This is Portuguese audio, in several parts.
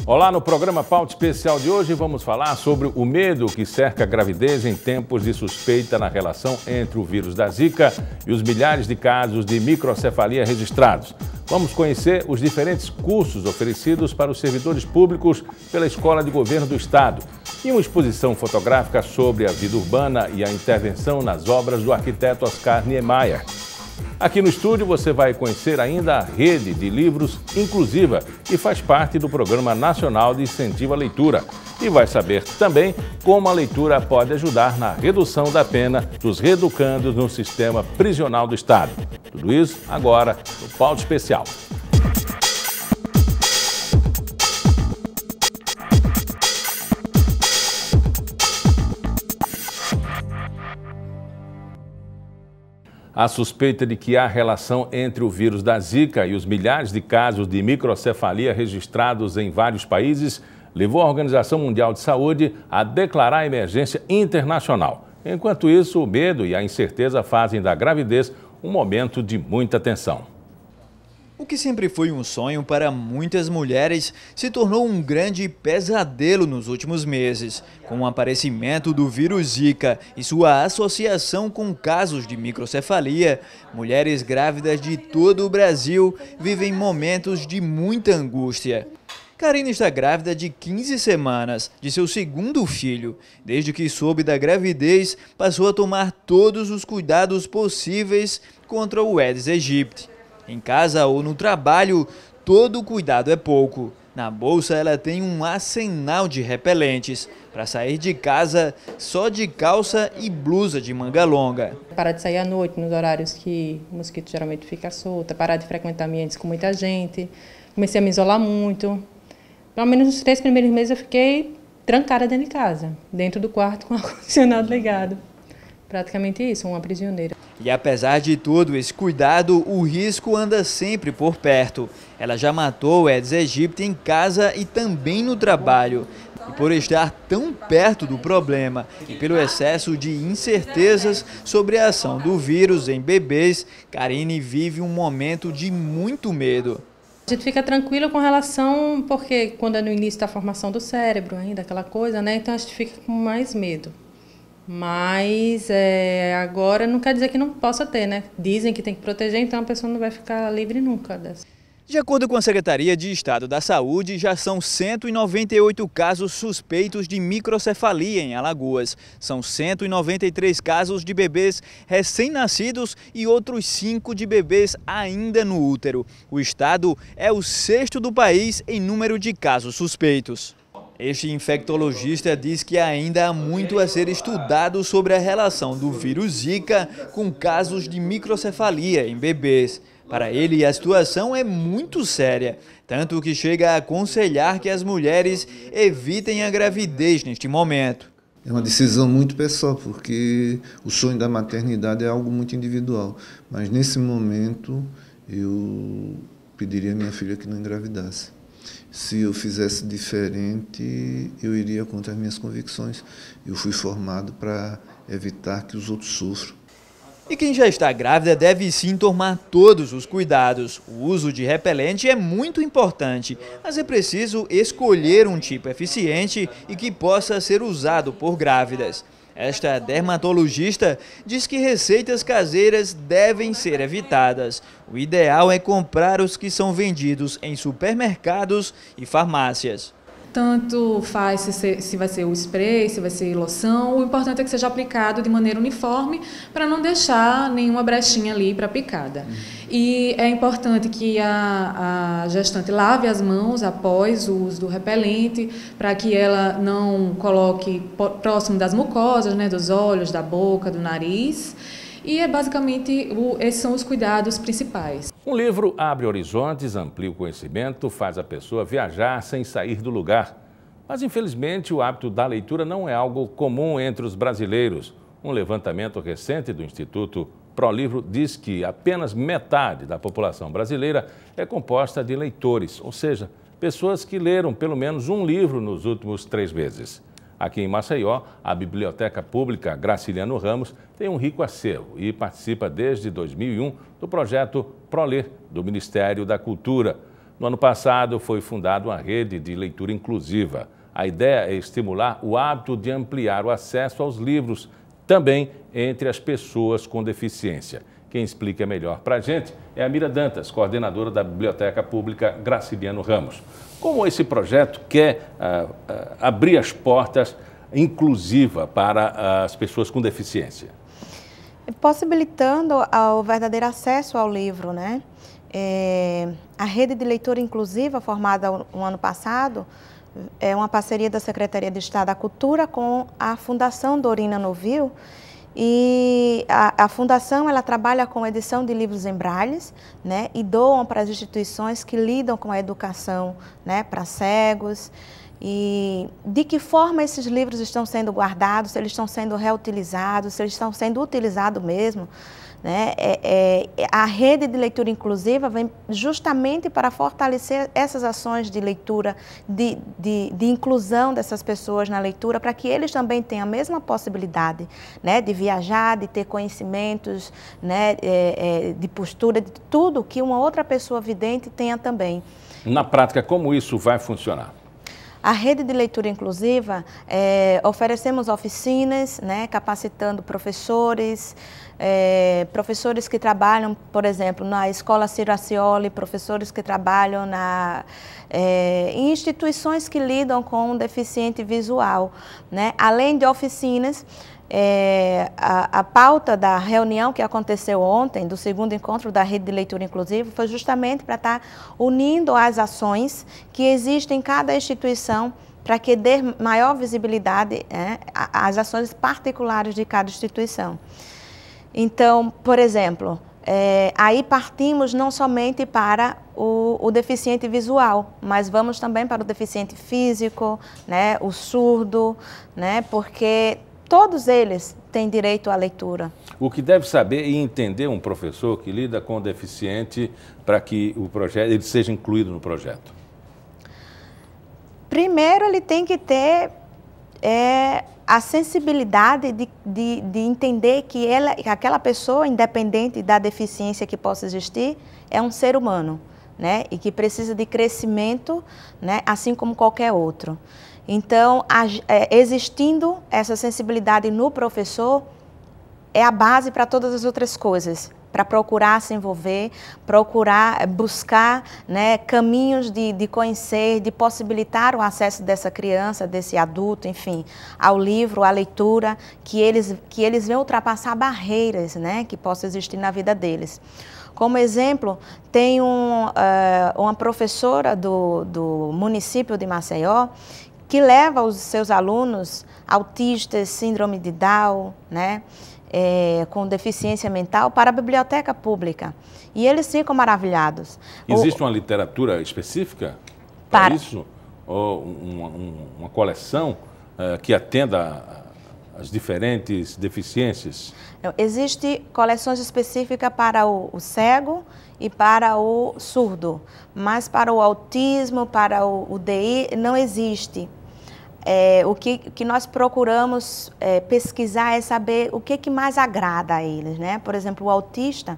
Olá, no programa Pauta Especial de hoje vamos falar sobre o medo que cerca a gravidez em tempos de suspeita na relação entre o vírus da Zika e os milhares de casos de microcefalia registrados. Vamos conhecer os diferentes cursos oferecidos para os servidores públicos pela Escola de Governo do Estado e uma exposição fotográfica sobre a vida urbana e a intervenção nas obras do arquiteto Oscar Niemeyer. Aqui no estúdio você vai conhecer ainda a rede de livros inclusiva, que faz parte do Programa Nacional de Incentivo à Leitura. E vai saber também como a leitura pode ajudar na redução da pena dos reeducandos no sistema prisional do Estado. Tudo isso agora no Pauta Especial. A suspeita de que há relação entre o vírus da Zika e os milhares de casos de microcefalia registrados em vários países levou a Organização Mundial de Saúde a declarar emergência internacional. Enquanto isso, o medo e a incerteza fazem da gravidez um momento de muita tensão. O que sempre foi um sonho para muitas mulheres se tornou um grande pesadelo nos últimos meses. Com o aparecimento do vírus Zika e sua associação com casos de microcefalia, mulheres grávidas de todo o Brasil vivem momentos de muita angústia. Karine está grávida de 15 semanas de seu segundo filho. Desde que soube da gravidez, passou a tomar todos os cuidados possíveis contra o Aedes aegypti. Em casa ou no trabalho, todo cuidado é pouco. Na bolsa ela tem um arsenal de repelentes. Para sair de casa, só de calça e blusa de manga longa. Parar de sair à noite, nos horários que o mosquito geralmente fica solto. Parar de frequentar ambientes com muita gente. Comecei a me isolar muito. Pelo menos nos 3 primeiros meses eu fiquei trancada dentro de casa. Dentro do quarto com o ar-condicionado ligado. Praticamente isso, uma prisioneira. E apesar de todo esse cuidado, o risco anda sempre por perto. Ela já matou o Aedes aegypti em casa e também no trabalho. E por estar tão perto do problema e pelo excesso de incertezas sobre a ação do vírus em bebês, Karine vive um momento de muito medo. A gente fica tranquila com relação, porque quando é no início da formação do cérebro ainda, aquela coisa, né? Então a gente fica com mais medo. Mas agora não quer dizer que não possa ter, né? Dizem que tem que proteger, então a pessoa não vai ficar livre nunca dessa. De acordo com a Secretaria de Estado da Saúde, já são 198 casos suspeitos de microcefalia em Alagoas. São 193 casos de bebês recém-nascidos e outros 5 de bebês ainda no útero. O estado é o 6º do país em número de casos suspeitos. Este infectologista diz que ainda há muito a ser estudado sobre a relação do vírus Zika com casos de microcefalia em bebês. Para ele, a situação é muito séria, tanto que chega a aconselhar que as mulheres evitem a gravidez neste momento. É uma decisão muito pessoal, porque o sonho da maternidade é algo muito individual. Mas nesse momento, eu pediria à minha filha que não engravidasse. Se eu fizesse diferente, eu iria contra as minhas convicções. Eu fui formado para evitar que os outros sofram. E quem já está grávida deve sim tomar todos os cuidados. O uso de repelente é muito importante, mas é preciso escolher um tipo eficiente e que possa ser usado por grávidas. Esta dermatologista diz que receitas caseiras devem ser evitadas. O ideal é comprar os que são vendidos em supermercados e farmácias. Tanto faz se vai ser o spray, se vai ser loção, o importante é que seja aplicado de maneira uniforme para não deixar nenhuma brechinha ali para picada. E é importante que a gestante lave as mãos após o uso do repelente, para que ela não coloque próximo das mucosas, né, dos olhos, da boca, do nariz. E basicamente esses são os cuidados principais. Um livro abre horizontes, amplia o conhecimento, faz a pessoa viajar sem sair do lugar. Mas, infelizmente, o hábito da leitura não é algo comum entre os brasileiros. Um levantamento recente do Instituto ProLivro diz que apenas metade da população brasileira é composta de leitores, ou seja, pessoas que leram pelo menos um livro nos últimos 3 meses. Aqui em Maceió, a Biblioteca Pública Graciliano Ramos tem um rico acervo e participa desde 2001 do projeto ProLer, do Ministério da Cultura. No ano passado foi fundada uma rede de leitura inclusiva. A ideia é estimular o hábito de ampliar o acesso aos livros, também entre as pessoas com deficiência. Quem explica melhor para a gente é a Mira Dantas, coordenadora da Biblioteca Pública Graciliano Ramos. Como esse projeto quer abrir as portas inclusiva para as pessoas com deficiência? Possibilitando o verdadeiro acesso ao livro, né? A rede de leitura inclusiva, formada no ano passado, é uma parceria da Secretaria de Estado da Cultura com a Fundação Dorina Novil. E a Fundação ela trabalha com edição de livros em brailles, né? E doam para as instituições que lidam com a educação, né? Para cegos. E de que forma esses livros estão sendo guardados, se eles estão sendo reutilizados, se eles estão sendo utilizados mesmo, né? A rede de leitura inclusiva vem justamente para fortalecer essas ações de leitura, de inclusão dessas pessoas na leitura, para que eles também tenham a mesma possibilidade, né? De viajar, de ter conhecimentos, né? De postura, de tudo que uma outra pessoa vidente tenha também. Na prática, como isso vai funcionar? A rede de leitura inclusiva, oferecemos oficinas, né, capacitando professores, professores que trabalham, por exemplo, na Escola Ciro Acioli, professores que trabalham em instituições que lidam com um deficiente visual, né? Além de oficinas, a pauta da reunião que aconteceu ontem, do segundo encontro da Rede de Leitura Inclusiva, foi justamente para estar unindo as ações que existem em cada instituição para que dê maior visibilidade, né, às ações particulares de cada instituição. Então, por exemplo, aí partimos não somente para o deficiente visual, mas vamos também para o deficiente físico, né, o surdo, né, porque todos eles têm direito à leitura. O que deve saber e entender um professor que lida com o deficiente para que o projeto ele seja incluído no projeto? Primeiro, ele tem que ter a sensibilidade de entender que aquela pessoa, independente da deficiência que possa existir, é um ser humano, né? E que precisa de crescimento, né? Assim como qualquer outro. Então, existindo essa sensibilidade no professor, é a base para todas as outras coisas, para procurar se envolver, procurar buscar, né, caminhos de conhecer, de possibilitar o acesso dessa criança, desse adulto, enfim, ao livro, à leitura, que eles venham ultrapassar barreiras, né, que possam existir na vida deles. Como exemplo, tem uma professora do município de Maceió, que leva os seus alunos autistas, síndrome de Down, né, com deficiência mental, para a biblioteca pública. E eles ficam maravilhados. Existe uma literatura específica para isso? Ou uma coleção que atenda às diferentes deficiências? Existem coleções específicas para o cego e para o surdo, mas para o autismo, para o DI, não existe. O que nós procuramos pesquisar é saber o que mais agrada a eles, né? Por exemplo, o autista,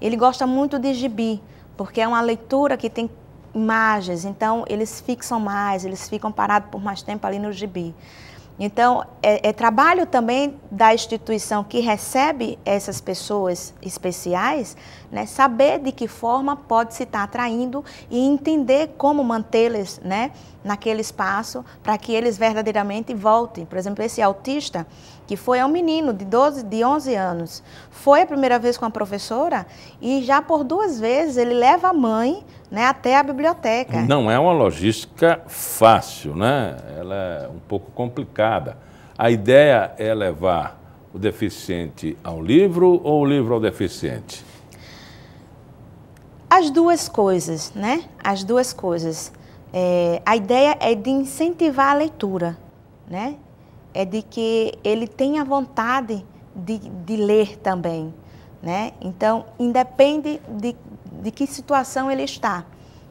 ele gosta muito de gibi, porque é uma leitura que tem imagens, então eles fixam mais, eles ficam parados por mais tempo ali no gibi. Então, é trabalho também da instituição que recebe essas pessoas especiais, né, saber de que forma pode se estar atraindo e entender como mantê-los, né, naquele espaço para que eles verdadeiramente voltem. Por exemplo, esse autista, que é um menino de 11 anos, foi a primeira vez com a professora e já por 2 vezes ele leva a mãe, né, até a biblioteca. Não é uma logística fácil, né? Ela é um pouco complicada. A ideia é levar o deficiente ao livro ou o livro ao deficiente? As duas coisas, né? As duas coisas. A ideia é de incentivar a leitura, né? É de que ele tenha vontade de ler também, né? Então, independe de que situação ele está.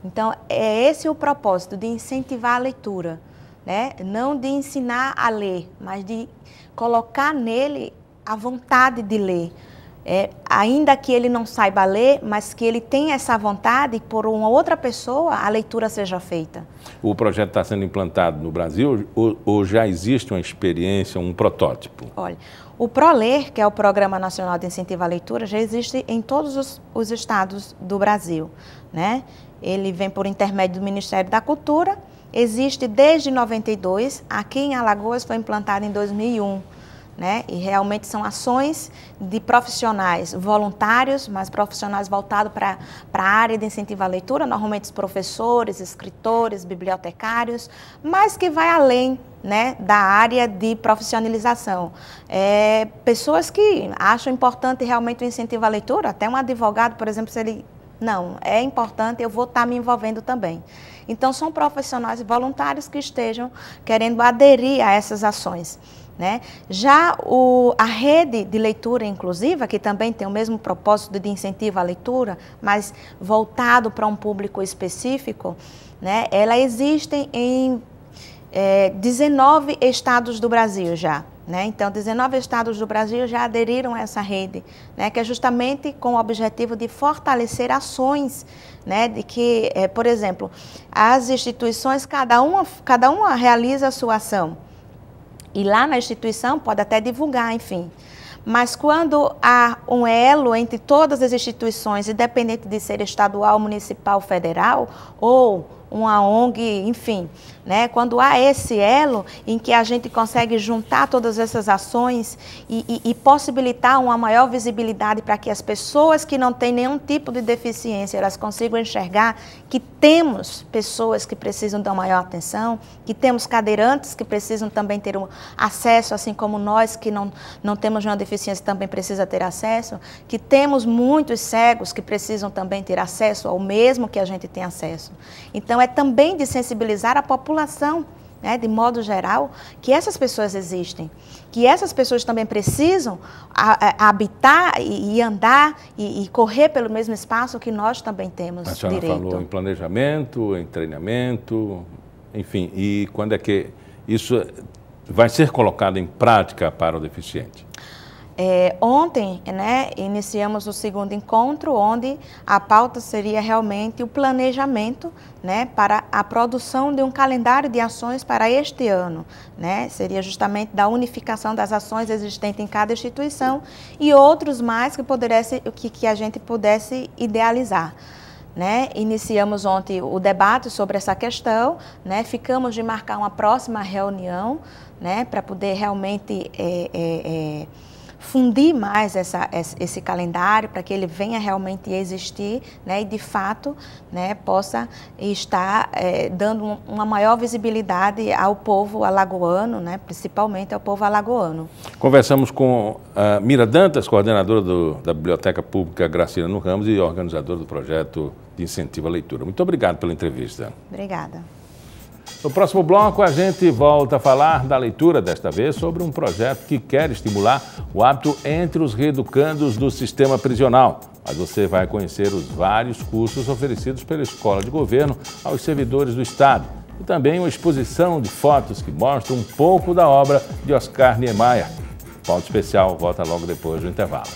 Então, é esse o propósito, de incentivar a leitura, né? Não de ensinar a ler, mas de colocar nele a vontade de ler. ainda que ele não saiba ler, mas que ele tenha essa vontade e por uma outra pessoa a leitura seja feita. O projeto está sendo implantado no Brasil ou já existe uma experiência, um protótipo? Olha, o ProLer, que é o Programa Nacional de Incentivo à Leitura, já existe em todos os estados do Brasil, né? Ele vem por intermédio do Ministério da Cultura, existe desde 92, aqui em Alagoas foi implantado em 2001. Né? E realmente são ações de profissionais voluntários, mas profissionais voltados para a área de incentivo à leitura, normalmente os professores, escritores, bibliotecários, mas que vai além, né, da área de profissionalização. Pessoas que acham importante realmente o incentivo à leitura, até um advogado, por exemplo, se ele... Não, é importante, eu vou estar me envolvendo também. Então, são profissionais voluntários que estejam querendo aderir a essas ações. Né? Já a rede de leitura inclusiva, que também tem o mesmo propósito de incentivo à leitura, mas voltado para um público específico, né? Ela existe em 19 estados do Brasil já. Né? Então, 19 estados do Brasil já aderiram a essa rede, né? Que é justamente com o objetivo de fortalecer ações, né? De que, por exemplo, as instituições, cada uma realiza a sua ação. E lá na instituição pode até divulgar, enfim. Mas quando há um elo entre todas as instituições, independente de ser estadual, municipal, federal, ou uma ONG, enfim, né? Quando há esse elo em que a gente consegue juntar todas essas ações e possibilitar uma maior visibilidade para que as pessoas que não têm nenhum tipo de deficiência, elas consigam enxergar que temos pessoas que precisam da maior atenção, que temos cadeirantes que precisam também ter um acesso, assim como nós que não temos nenhuma deficiência também precisa ter acesso, que temos muitos cegos que precisam também ter acesso ao mesmo que a gente tem acesso. Então, é também de sensibilizar a população, né, de modo geral, que essas pessoas existem, que essas pessoas também precisam habitar e andar e correr pelo mesmo espaço que nós também temos direito. A senhora falou em planejamento, em treinamento, enfim, e quando é que isso vai ser colocado em prática para o deficiente? Ontem, né, iniciamos o segundo encontro, onde a pauta seria realmente o planejamento, né, para a produção de um calendário de ações para este ano. Né? Seria justamente da unificação das ações existentes em cada instituição e outros mais que a gente pudesse idealizar. Né? Iniciamos ontem o debate sobre essa questão, né? Ficamos de marcar uma próxima reunião, né, para poder realmente fundir mais esse calendário para que ele venha realmente existir, né, e de fato, né, possa estar dando uma maior visibilidade ao povo alagoano, né, principalmente ao povo alagoano. Conversamos com a Mira Dantas, coordenadora da Biblioteca Pública Graciliano Ramos e organizadora do projeto de incentivo à leitura. Muito obrigado pela entrevista. Obrigada. No próximo bloco, a gente volta a falar da leitura, desta vez sobre um projeto que quer estimular o hábito entre os reeducandos do sistema prisional. Mas você vai conhecer os vários cursos oferecidos pela Escola de Governo aos servidores do Estado. E também uma exposição de fotos que mostram um pouco da obra de Oscar Niemeyer. Pauta especial volta logo depois do intervalo.